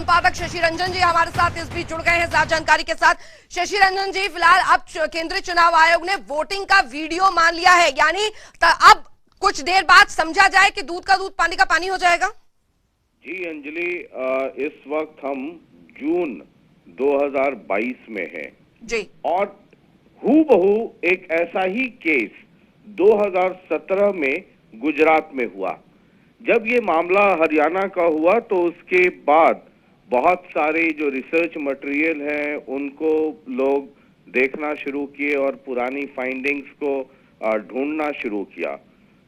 संपादक शशि रंजन जी हमारे साथ इस बीच जुड़ गए हैं ज्यादा जानकारी के साथ। शशि रंजन जी, फिलहाल अब केंद्रीय चुनाव आयोग ने वोटिंग का वीडियो मान लिया है, यानी अब कुछ देर बाद समझा जाए कि दूध का दूध पानी का पानी हो जाएगा। जी अंजलि, इस वक्त हम जून 2022 में हैं जी, और हूबहू एक ऐसा ही केस 2017 में गुजरात में हुआ। जब ये मामला हरियाणा का हुआ तो उसके बाद बहुत सारे जो रिसर्च मटेरियल हैं उनको लोग देखना शुरू किए और पुरानी फाइंडिंग्स को ढूंढना शुरू किया।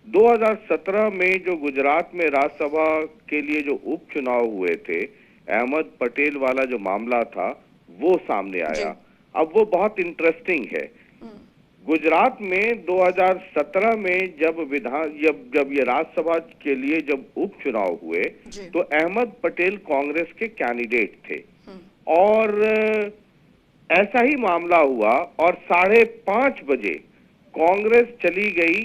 2017 में जो गुजरात में राज्यसभा के लिए जो उपचुनाव हुए थे, अहमद पटेल वाला जो मामला था वो सामने आया। अब वो बहुत इंटरेस्टिंग है। गुजरात में 2017 में जब ये राज्यसभा के लिए जब उपचुनाव हुए तो अहमद पटेल कांग्रेस के कैंडिडेट थे और ऐसा ही मामला हुआ और 5:30 बजे कांग्रेस चली गई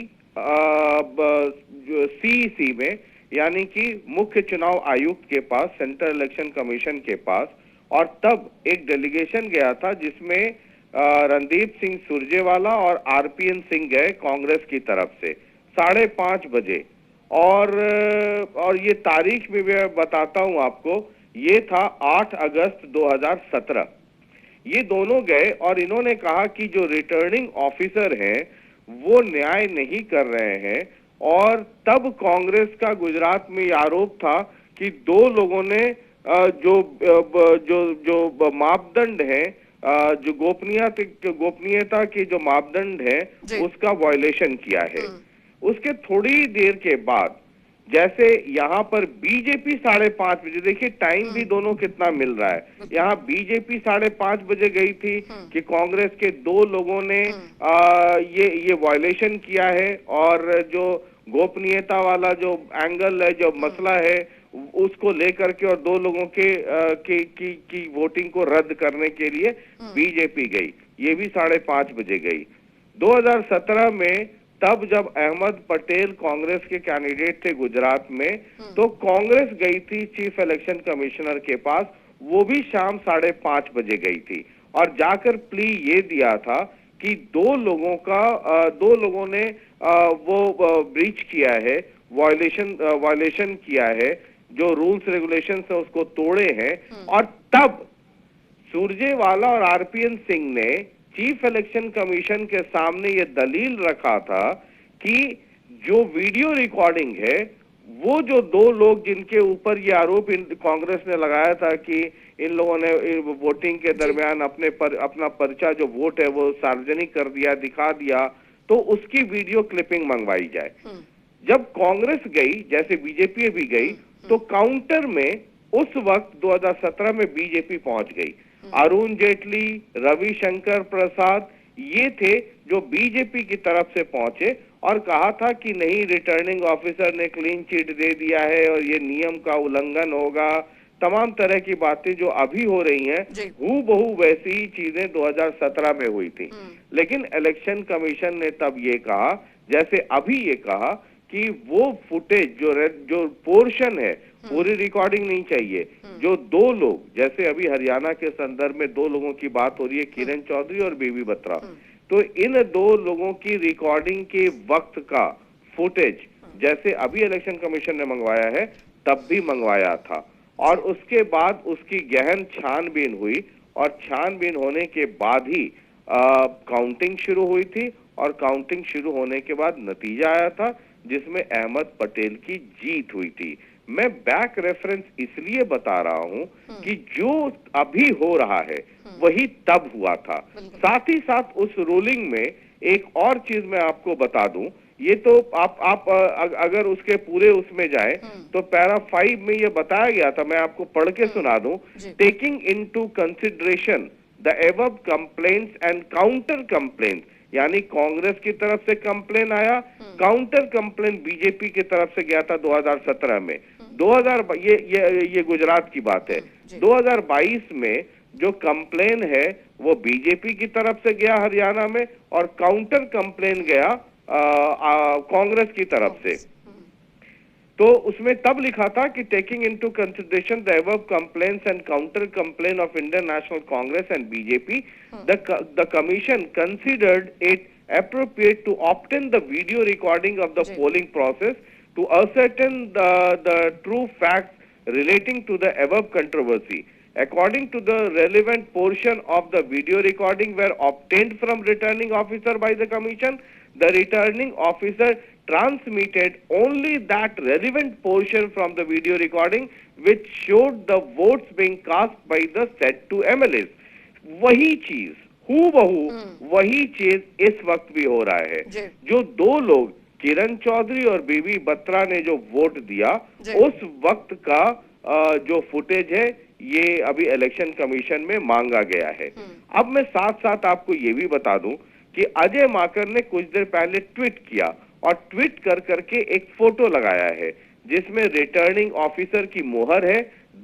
सीईसी में, यानी कि मुख्य चुनाव आयुक्त के पास, सेंट्रल इलेक्शन कमीशन के पास, और तब एक डेलीगेशन गया था जिसमें रणदीप सिंह सुरजेवाला और आरपीएन सिंह गए कांग्रेस की तरफ से 5:30 बजे। और ये तारीख भी मैं बताता हूं आपको, ये था 8 अगस्त 2017। ये दोनों गए और इन्होंने कहा कि जो रिटर्निंग ऑफिसर हैं वो न्याय नहीं कर रहे हैं। और तब कांग्रेस का गुजरात में आरोप था कि दो लोगों ने जो मापदंड है, जो गोपनीयता के जो मापदंड है उसका वायलेशन किया है। उसके थोड़ी देर के बाद जैसे यहाँ पर बीजेपी 5:30 बजे, देखिए टाइम भी दोनों कितना मिल रहा है, यहाँ बीजेपी 5:30 बजे गई थी कि कांग्रेस के दो लोगों ने ये वायलेशन किया है और जो गोपनीयता वाला जो एंगल है, जो मसला है, उसको लेकर के और दो लोगों की वोटिंग को रद्द करने के लिए बीजेपी गई। ये भी 5:30 बजे गई। 2017 में तब जब अहमद पटेल कांग्रेस के कैंडिडेट थे गुजरात में, तो कांग्रेस गई थी चीफ इलेक्शन कमिश्नर के पास, वो भी शाम 5:30 बजे गई थी और जाकर प्ली ये दिया था कि दो लोगों ने वो ब्रीच किया है, वायलेशन किया है, जो रूल्स रेगुलेशन है उसको तोड़े हैं। और तब सुरजेवाला और आरपीएन सिंह ने चीफ इलेक्शन कमीशन के सामने ये दलील रखा था कि जो वीडियो रिकॉर्डिंग है, वो जो दो लोग जिनके ऊपर ये आरोप कांग्रेस ने लगाया था कि इन लोगों ने वोटिंग के दरमियान अपना पर्चा जो वोट है वो सार्वजनिक कर दिया, दिखा दिया, तो उसकी वीडियो क्लिपिंग मंगवाई जाए। जब कांग्रेस गई, जैसे बीजेपी भी गई, तो काउंटर में उस वक्त 2017 में बीजेपी पहुंच गई। अरुण जेटली, रविशंकर प्रसाद, ये थे जो बीजेपी की तरफ से पहुंचे और कहा था कि नहीं, रिटर्निंग ऑफिसर ने क्लीन चिट दे दिया है और ये नियम का उल्लंघन होगा। तमाम तरह की बातें जो अभी हो रही हैं, हूबहू वैसी ही चीजें 2017 में हुई थी। लेकिन इलेक्शन कमीशन ने तब ये कहा, जैसे अभी ये कहा, कि वो फुटेज जो पोर्शन है, पूरी रिकॉर्डिंग नहीं चाहिए। जो दो लोग, जैसे अभी हरियाणा के संदर्भ में दो लोगों की बात हो रही है, किरण चौधरी और बेबी बत्रा, तो इन दो लोगों की रिकॉर्डिंग के वक्त का फुटेज जैसे अभी इलेक्शन कमीशन ने मंगवाया है, तब भी मंगवाया था। और उसके बाद उसकी गहन छानबीन हुई और छानबीन होने के बाद ही काउंटिंग शुरू हुई थी और काउंटिंग शुरू होने के बाद नतीजा आया था जिसमें अहमद पटेल की जीत हुई थी। मैं बैक रेफरेंस इसलिए बता रहा हूं कि जो अभी हो रहा है वही तब हुआ था। साथ ही साथ उस रूलिंग में एक और चीज मैं आपको बता दूं, ये तो आप अगर उसके पूरे उसमें जाए तो पैरा 5 में ये बताया गया था, मैं आपको पढ़ के सुना दूं। Taking into consideration the above complaints and counter complaint, यानी कांग्रेस की तरफ से कंप्लेन आया, काउंटर कंप्लेन बीजेपी की तरफ से गया था 2017 में। ये गुजरात की बात है। 2022 में जो कंप्लेन है वो बीजेपी की तरफ से गया हरियाणा में और काउंटर कंप्लेन गया कांग्रेस की तरफ से। तो उसमें तब लिखा था कि taking into consideration the above complaints and counter complain of Indian national Congress and BJP, the commission considered it appropriate to obtain the video recording of the polling process to ascertain the true facts relating to the above controversy. According to the relevant portion of the video recording were obtained from returning officer by the commission, the returning officer transmitted only that relevant portion from the video recording which showed the votes being cast by the said two MLAs. वही चीज हूबहू वही चीज इस वक्त भी हो रहा है। जो दो लोग किरण चौधरी और बीबी बत्रा ने जो वोट दिया, उस वक्त का जो फुटेज है ये अभी इलेक्शन कमीशन में मांगा गया है। अब मैं साथ साथ आपको ये भी बता दूं कि अजय माकन ने कुछ देर पहले ट्वीट किया और ट्वीट कर करके एक फोटो लगाया है जिसमें रिटर्निंग ऑफिसर की मोहर है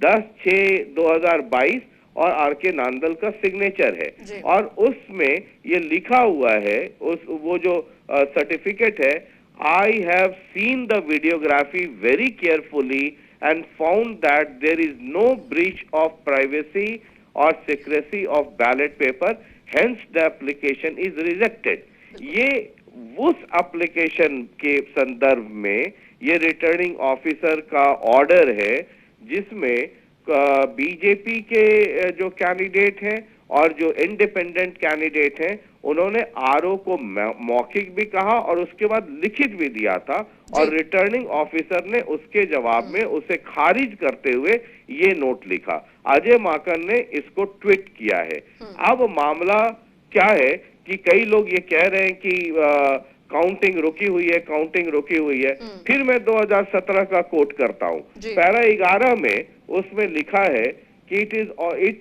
10/6/2022 और आर.के. नांदल का सिग्नेचर है और उसमें ये लिखा हुआ है, वो जो सर्टिफिकेट है, I have seen the videography very carefully and found that there is no breach of privacy और secrecy of ballot paper, hence the application is rejected. ये उस एप्लीकेशन के संदर्भ में ये रिटर्निंग ऑफिसर का ऑर्डर है जिसमें बीजेपी के जो कैंडिडेट हैं और जो इंडिपेंडेंट कैंडिडेट हैं उन्होंने आरओ को मौखिक भी कहा और उसके बाद लिखित भी दिया था और रिटर्निंग ऑफिसर ने उसके जवाब में उसे खारिज करते हुए ये नोट लिखा। अजय माकन ने इसको ट्वीट किया है। अब मामला क्या है कि कई लोग ये कह रहे हैं कि काउंटिंग रुकी हुई है, काउंटिंग रुकी हुई है। फिर मैं 2017 का कोट करता हूं, पैरा 11 में उसमें लिखा है कि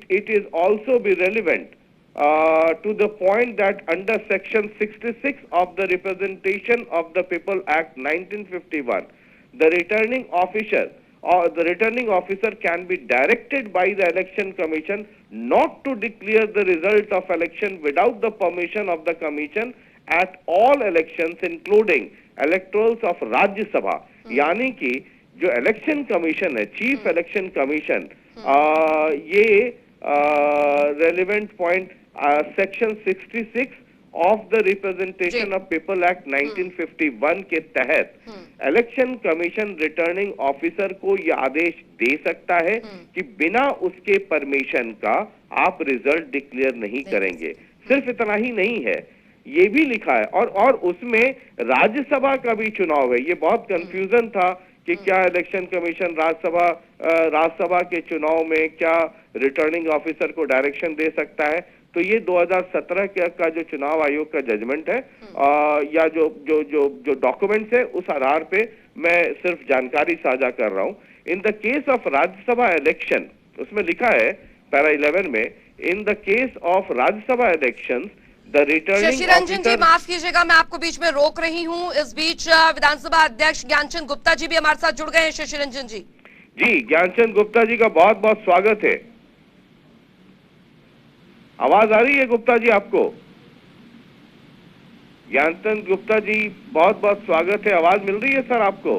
it is also be relevant to the point that under section 66 of the Representation of the People Act 1951, the returning officer can be directed by the election commission not to declare the result of election without the permission of the commission at all elections including electorals of राज्य सभा। यानी कि जो election commission है, chief election commission, ये relevant point section 66 of the representation of people act 1951 के तहत election commission returning officer को यह आदेश दे सकता है कि बिना उसके परमिशन का आप रिजल्ट डिक्लेयर नहीं करेंगे। सिर्फ इतना ही नहीं है, ये भी लिखा है और उसमें राज्यसभा का भी चुनाव है। ये बहुत कंफ्यूजन था कि क्या इलेक्शन कमीशन राज्यसभा के चुनाव में क्या रिटर्निंग ऑफिसर को डायरेक्शन दे सकता है। तो ये 2017 का जो चुनाव आयोग का जजमेंट है या जो डॉक्यूमेंट्स है उस आधार पे मैं सिर्फ जानकारी साझा कर रहा हूं। In the case of Rajya Sabha election, उसमें लिखा है पैरा 11 में, in the case of Rajya Sabha elections Shashi Ranjan ji, माफ कीजिएगा मैं आपको बीच में रोक रही हूं। इस बीच विधानसभा अध्यक्ष ज्ञानचंद गुप्ता जी भी हमारे साथ जुड़ गए हैं। शशि रंजन जी। जी, ज्ञानचंद गुप्ता जी का बहुत बहुत स्वागत है। आवाज आ रही है गुप्ता जी आपको? ज्ञानचंद गुप्ता जी बहुत बहुत स्वागत है। आवाज मिल रही है सर आपको?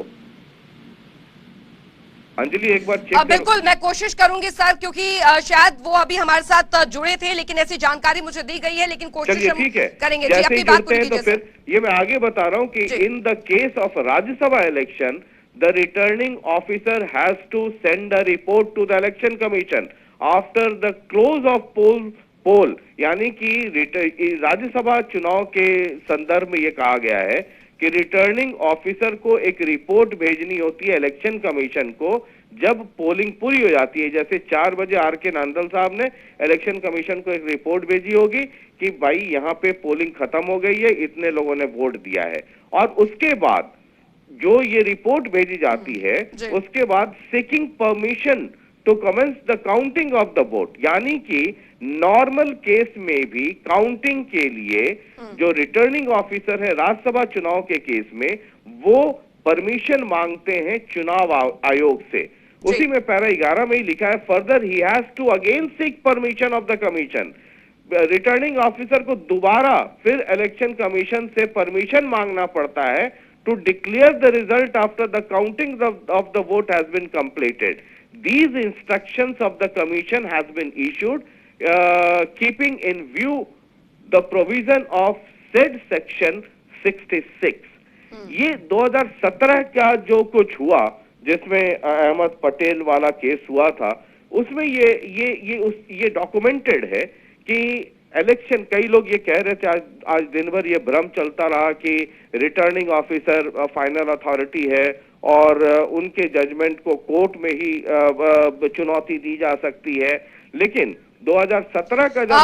अंजलि एक बार चेक बिल्कुल मैं कोशिश करूंगी सर, क्योंकि शायद वो अभी हमारे साथ जुड़े थे, लेकिन ऐसी जानकारी मुझे दी गई है, लेकिन कोशिश हम करेंगे। जी, अपनी बात पूरी कीजिए। तो फिर ये मैं आगे बता रहा हूं कि in the case of Rajya Sabha election the returning officer has to send a report to the election commission after the close of poll. यानी कि राज्यसभा चुनाव के संदर्भ में ये कहा गया है कि रिटर्निंग ऑफिसर को एक रिपोर्ट भेजनी होती है इलेक्शन कमीशन को जब पोलिंग पूरी हो जाती है। जैसे 4 बजे आर.के. नांदल साहब ने इलेक्शन कमीशन को एक रिपोर्ट भेजी होगी कि भाई यहाँ पे पोलिंग खत्म हो गई है, इतने लोगों ने वोट दिया है, और उसके बाद जो ये रिपोर्ट भेजी जाती है उसके बाद seeking permission to commence the counting of the vote. यानी कि नॉर्मल केस में भी काउंटिंग के लिए जो रिटर्निंग ऑफिसर है राज्यसभा चुनाव के केस में वो परमिशन मांगते हैं चुनाव आयोग से। उसी में पैरा 11 में ही लिखा है, further he has to again seek permission of the commission. Returning officer को दोबारा फिर इलेक्शन कमीशन से परमिशन मांगना पड़ता है to declare the result after the counting of the vote has been completed. These instructions of the commission has been issued, keeping in view the provision of said section 66. ये 2017 का जो कुछ हुआ, जिसमें अहमद पटेल वाला केस हुआ था, उसमें ये डॉक्यूमेंटेड है कि इलेक्शन, कई लोग ये कह रहे थे, आज दिन भर ये भ्रम चलता रहा कि रिटर्निंग ऑफिसर फाइनल अथॉरिटी है और उनके जजमेंट को कोर्ट में ही चुनौती दी जा सकती है, लेकिन 2017 का जब